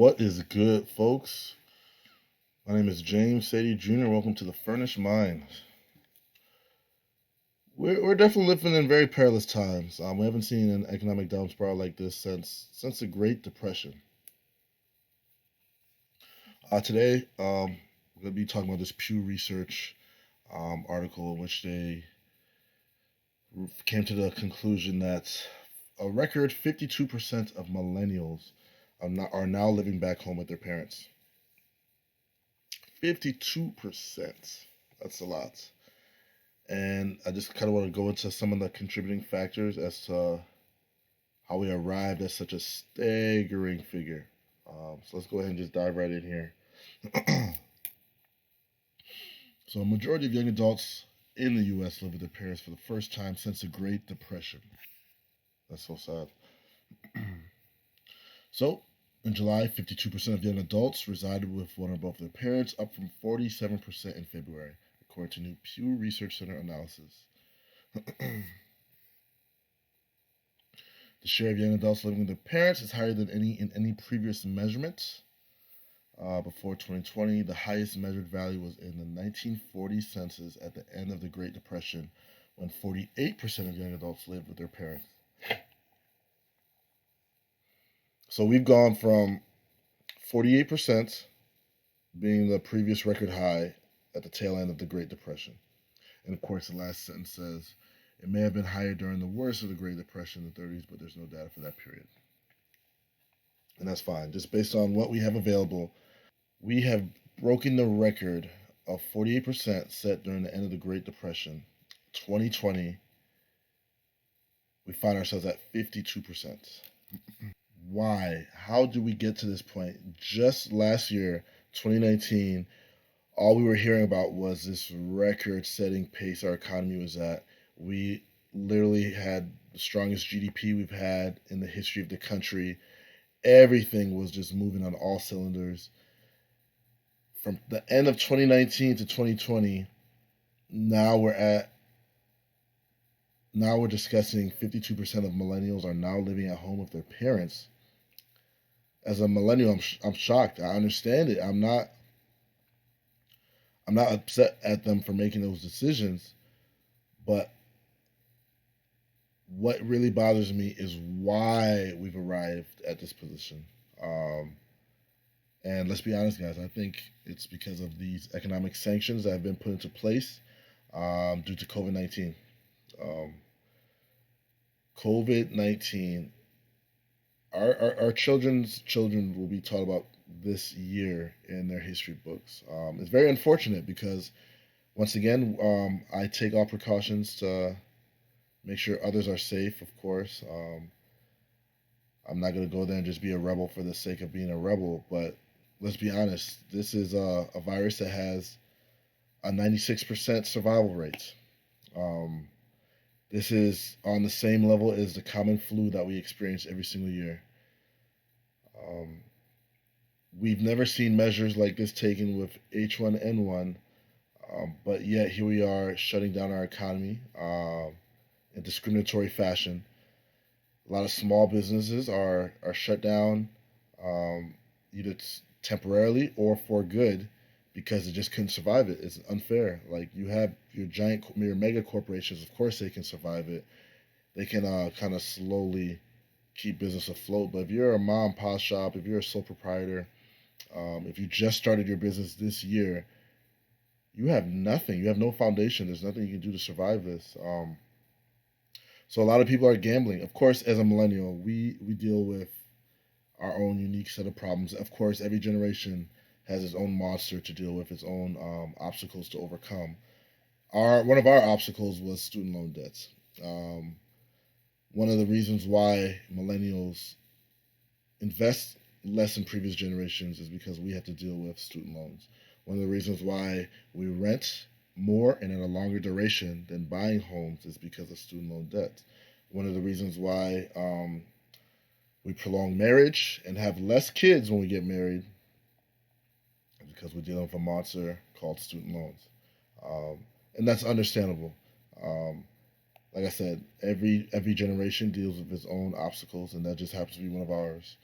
What is good, folks? My name is James Saydee Jr. Welcome to the Furnished Mind. We're definitely living in very perilous times. We haven't seen an economic down spiral like this since the Great Depression. Today, we're going to be talking about this Pew Research article in which they came to the conclusion that a record 52% of millennials are now living back home with their parents. 52%. That's a lot. And I just kind of want to go into some of the contributing factors as to how we arrived at such a staggering figure. So let's go ahead and just dive right in here. So, a majority of young adults in the U.S. live with their parents for the first time since the Great Depression. That's so sad. So, in July, 52% of young adults resided with one or both their parents, up from 47% in February, according to new Pew Research Center analysis. The share of young adults living with their parents is higher than in any previous measurement. Before 2020, the highest measured value was in the 1940 census at the end of the Great Depression, when 48% of young adults lived with their parents. So we've gone from 48% being the previous record high at the tail end of the Great Depression. And of course, the last sentence says it may have been higher during the worst of the Great Depression in the 30s, but there's no data for that period. And that's fine. Just based on what we have available, we have broken the record of 48% set during the end of the Great Depression. 2020, we find ourselves at 52%. Why? How did we get to this point? Just last year, 2019, all we were hearing about was this record setting pace our economy was at. We literally had the strongest GDP we've had in the history of the country. Everything was just moving on all cylinders. From the end of 2019 to 2020, now we're discussing 52% of millennials are now living at home with their parents. As a millennial, I'm shocked. I understand it. I'm not upset at them for making those decisions, but what really bothers me is why we've arrived at this position. And let's be honest, guys, I think it's because of these economic sanctions that have been put into place due to COVID 19. COVID 19, our children's children will be taught about this year in their history books. It's very unfortunate because, once again, I take all precautions to make sure others are safe, of course. I'm not going to go there and just be a rebel for the sake of being a rebel, but let's be honest, this is a virus that has a 96% survival rate. This is on the same level as the common flu that we experience every single year. We've never seen measures like this taken with H1N1, but yet here we are shutting down our economy in discriminatory fashion. A lot of small businesses are shut down either temporarily or for good because they just couldn't survive it. It's unfair. Like, you have your mega corporations, of course they can survive it. They can kind of slowly keep business afloat. But if you're a mom and pop shop, if you're a sole proprietor, if you just started your business this year, you have nothing. You have no foundation. There's nothing you can do to survive this. So a lot of people are gambling. Of course, as a millennial, we deal with our own unique set of problems. Of course, every generation has its own monster to deal with, its own obstacles to overcome. One of our obstacles was student loan debts. One of the reasons why millennials invest less than previous generations is because we have to deal with student loans. One of the reasons why we rent more and in a longer duration than buying homes is because of student loan debt. One of the reasons why we prolong marriage and have less kids when we get married is because we're dealing with a monster called student loans. And that's understandable. Like I said, every generation deals with its own obstacles, and that just happens to be one of ours.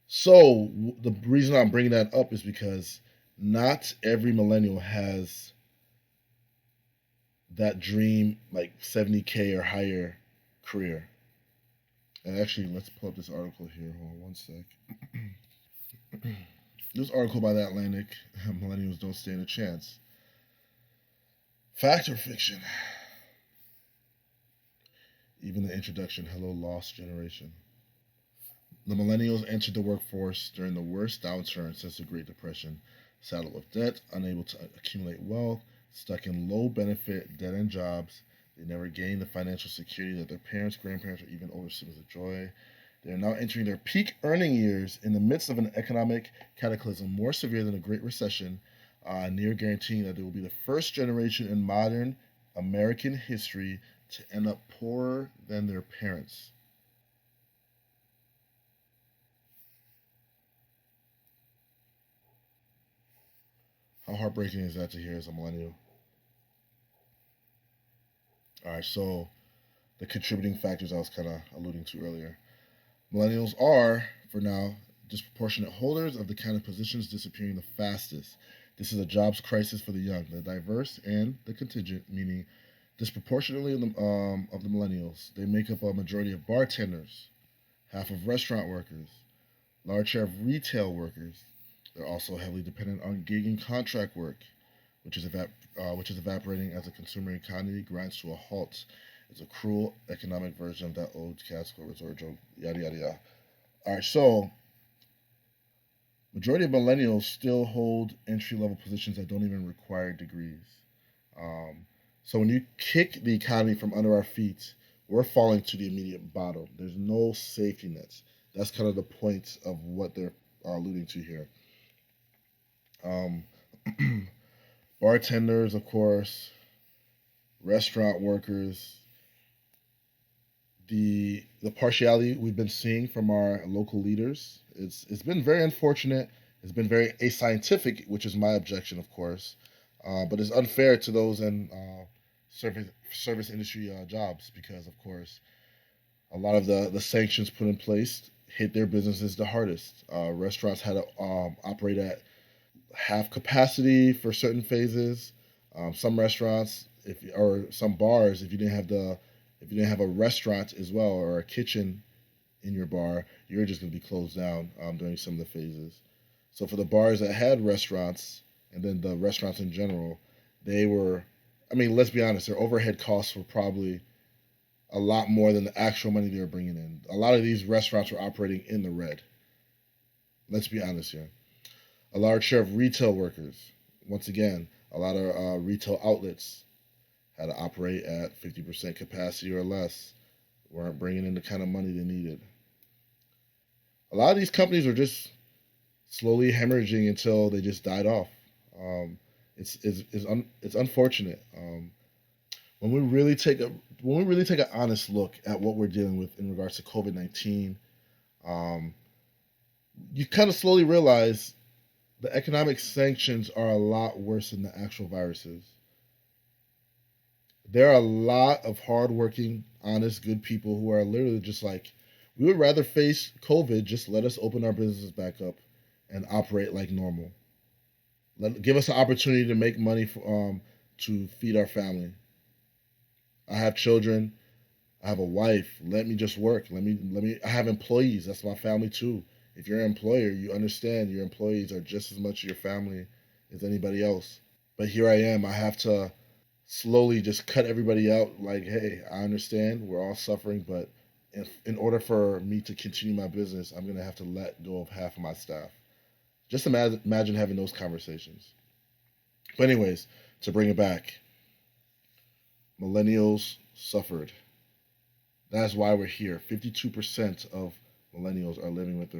So the reason I'm bringing that up is because not every millennial has that dream, like 70K or higher career. And actually, let's pull up this article here. Hold on one sec. This article by The Atlantic, Millennials Don't Stand a Chance. Fact or fiction? Even the introduction, hello, lost generation. The millennials entered the workforce during the worst downturn since the Great Depression, saddled with debt, unable to accumulate wealth, stuck in low benefit, dead end jobs. They never gained the financial security that their parents, grandparents, or even older siblings enjoy. They are now entering their peak earning years in the midst of an economic cataclysm more severe than the Great Recession, near guaranteeing that they will be the first generation in modern American history to end up poorer than their parents. How heartbreaking is that to hear as a millennial? All right, so the contributing factors I was kind of alluding to earlier. Millennials are, for now, disproportionate holders of the kind of positions disappearing the fastest. This is a jobs crisis for the young, the diverse, and the contingent, meaning disproportionately of the millennials. They make up a majority of bartenders, half of restaurant workers, large share of retail workers. They're also heavily dependent on gig and contract work, which is evaporating as the consumer economy grinds to a halt. It's a cruel economic version of that old Catskill resort joke, yada yada yada. All right, so majority of millennials still hold entry level positions that don't even require degrees. Um, so when you kick the economy from under our feet, we're falling to the immediate bottom. There's no safety nets. That's kind of the point of what they're alluding to here. Um, Bartenders, of course, restaurant workers, the partiality we've been seeing from our local leaders, it's been very unfortunate. It's been very ascientific, which is my objection, of course, but it's unfair to those in service industry jobs because, of course, a lot of the sanctions put in place hit their businesses the hardest. Restaurants had to operate at half capacity for certain phases. Some restaurants, if or some bars, if you didn't have a restaurant as well or a kitchen in your bar, you're just going to be closed down during some of the phases. So for the bars that had restaurants, and then the restaurants in general, they were, I mean, let's be honest, their overhead costs were probably a lot more than the actual money they were bringing in. A lot of these restaurants were operating in the red. Let's be honest here. A large share of retail workers, once again, a lot of retail outlets had to operate at 50% capacity or less, weren't bringing in the kind of money they needed. A lot of these companies were just slowly hemorrhaging until they just died off. Um, it's unfortunate. When we really take a when we really take an honest look at what we're dealing with in regards to COVID-19, um, you kind of slowly realize the economic sanctions are a lot worse than the actual viruses. There are a lot of hardworking, honest, good people who are literally just like, we would rather face COVID. Just let us open our businesses back up and operate like normal. Give us an opportunity to make money to feed our family. I have children. I have a wife. Let me just work. Let me. I have employees. That's my family too. If you're an employer, you understand your employees are just as much your family as anybody else. But here I am. I have to slowly just cut everybody out. Like, hey, I understand we're all suffering, but if, in order for me to continue my business, I'm gonna have to let go of half of my staff. Just imagine having those conversations. But anyways, to bring it back, millennials suffered. That's why we're here. 52% of millennials are living with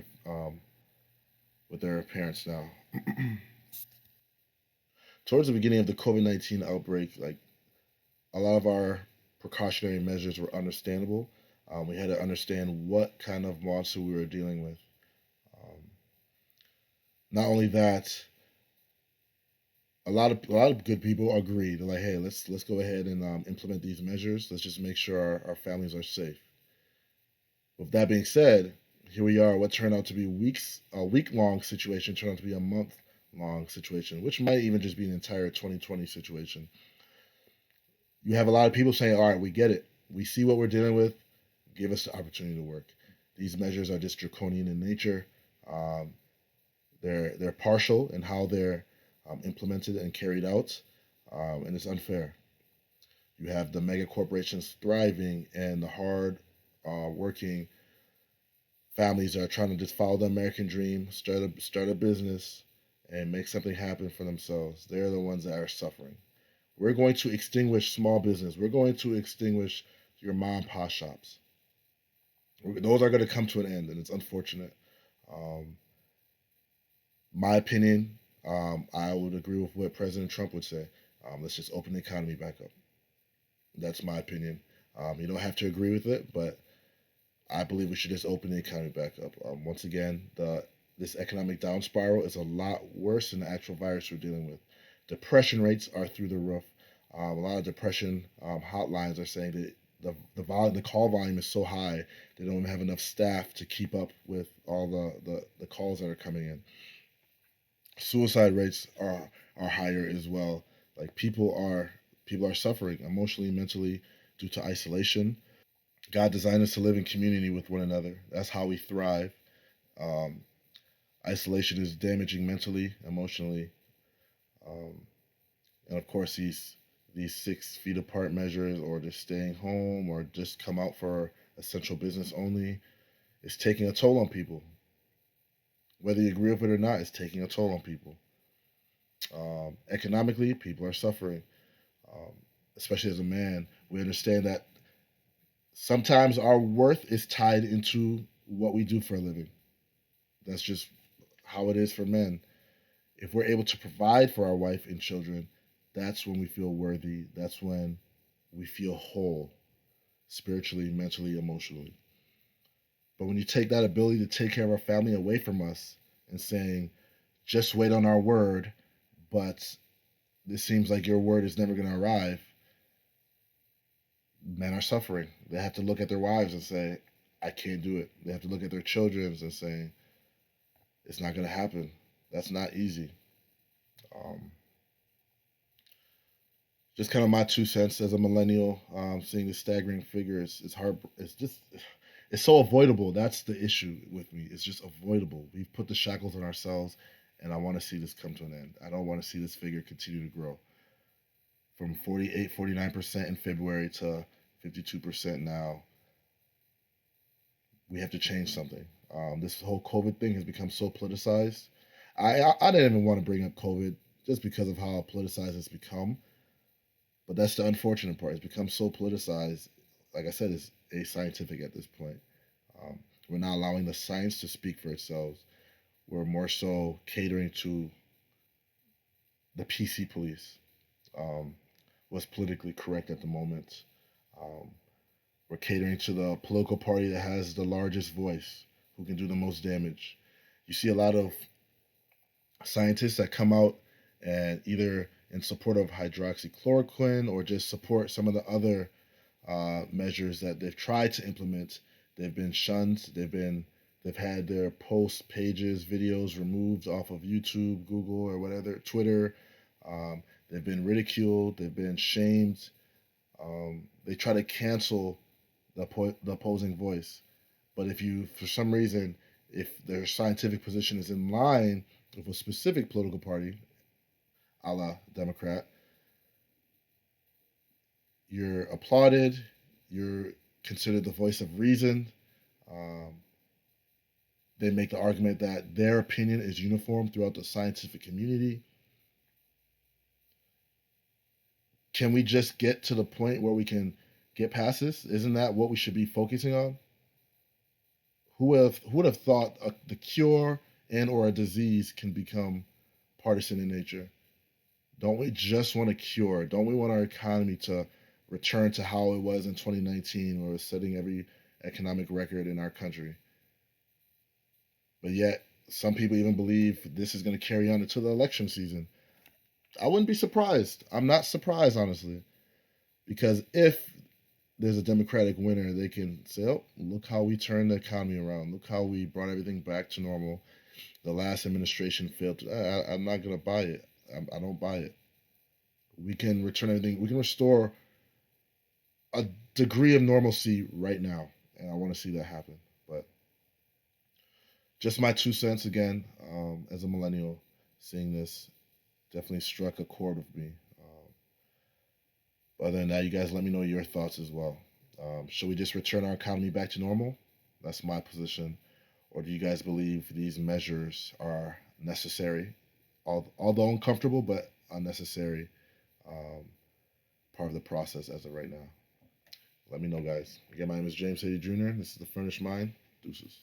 their parents now. Towards the beginning of the COVID-19 outbreak, like a lot of our precautionary measures were understandable. We had to understand what kind of monster we were dealing with. Um, Not only that, a lot of good people agreed. They're like, hey, let's go ahead and implement these measures. Let's just make sure our families are safe. With that being said, Here we are. What turned out to be a week long situation turned out to be a month long situation, which might even just be an entire 2020 situation. You have a lot of people saying, all right, we get it. We see what we're dealing with. Give us the opportunity to work. These measures are just draconian in nature. Um, they're partial in how they're implemented and carried out, and it's unfair. You have the mega corporations thriving, and the hard working families are trying to just follow the American dream, start a business, and make something happen for themselves. They're the ones that are suffering. We're going to extinguish small business. We're going to extinguish your mom and pop shops. Those are going to come to an end, and it's unfortunate. Um, my opinion, I would agree with what President Trump would say. Let's just open the economy back up. That's my opinion. You don't have to agree with it, but I believe we should just open the economy back up. Once again, this economic down spiral is a lot worse than the actual virus we're dealing with. Depression rates are through the roof. A lot of depression hotlines are saying that the call volume is so high they don't have enough staff to keep up with all the calls that are coming in. Suicide rates are higher as well. Like people are suffering emotionally, mentally due to isolation. God designed us to live in community with one another. That's how we thrive. Um, Isolation is damaging mentally, emotionally, um, and of course these 6 feet apart measures, or just staying home, or just come out for essential business only, is taking a toll on people. Whether you agree with it or not, it's taking a toll on people. Economically, people are suffering. Um, Especially as a man, we understand that sometimes our worth is tied into what we do for a living. That's just how it is for men. If we're able to provide for our wife and children, that's when we feel worthy. That's when we feel whole, spiritually, mentally, emotionally. But when you take that ability to take care of our family away from us and saying, just wait on our word, but this seems like your word is never going to arrive, men are suffering. They have to look at their wives and say, I can't do it. They have to look at their children and say, it's not going to happen. That's not easy. Um, just kind of my 2 cents as a millennial, seeing the staggering figures. It's hard. It's just, it's so avoidable. That's the issue with me. It's just avoidable. We've put the shackles on ourselves, and I want to see this come to an end. I don't want to see this figure continue to grow from 48, 49% in February to 52% now. We have to change something. This whole COVID thing has become so politicized. I didn't even want to bring up COVID just because of how politicized it's become. But that's the unfortunate part. It's become so politicized. Like I said, it's ascientific at this point. Um, we're not allowing the science to speak for itself. We're more so catering to the PC police, um, what's politically correct at the moment. Um, we're catering to the political party that has the largest voice, who can do the most damage. You see a lot of scientists that come out and either in support of hydroxychloroquine or just support some of the other measures that they've tried to implement. They've been shunned. They've had their post pages, videos removed off of YouTube, Google, or whatever, Twitter. They've been ridiculed. They've been shamed. They try to cancel the opposing voice. But if you, for some reason, if their scientific position is in line with a specific political party, a la Democrat, you're applauded, you're considered the voice of reason. Um, they make the argument that their opinion is uniform throughout the scientific community. Can we just get to the point where we can get past this? Isn't that what we should be focusing on? Who would have thought the cure and or a disease can become partisan in nature? Don't we just want a cure? Don't we want our economy to return to how it was in 2019, where it was setting every economic record in our country? But yet, some people even believe this is going to carry on into the election season. I wouldn't be surprised. I'm not surprised, honestly, because if there's a Democratic winner, they can say, "Oh, look how we turned the economy around. Look how we brought everything back to normal. The last administration failed." I'm not gonna buy it. I don't buy it. We can return everything. We can restore a degree of normalcy right now, and I want to see that happen. But just my 2 cents again, as a millennial, seeing this definitely struck a chord with me. Other than that, you guys let me know your thoughts as well. Should we just return our economy back to normal? That's my position. Or do you guys believe these measures are necessary, although uncomfortable, but unnecessary, um, part of the process as of right now? Let me know, guys. Again, my name is James Saydee Jr. This is The Furnished Mind. Deuces.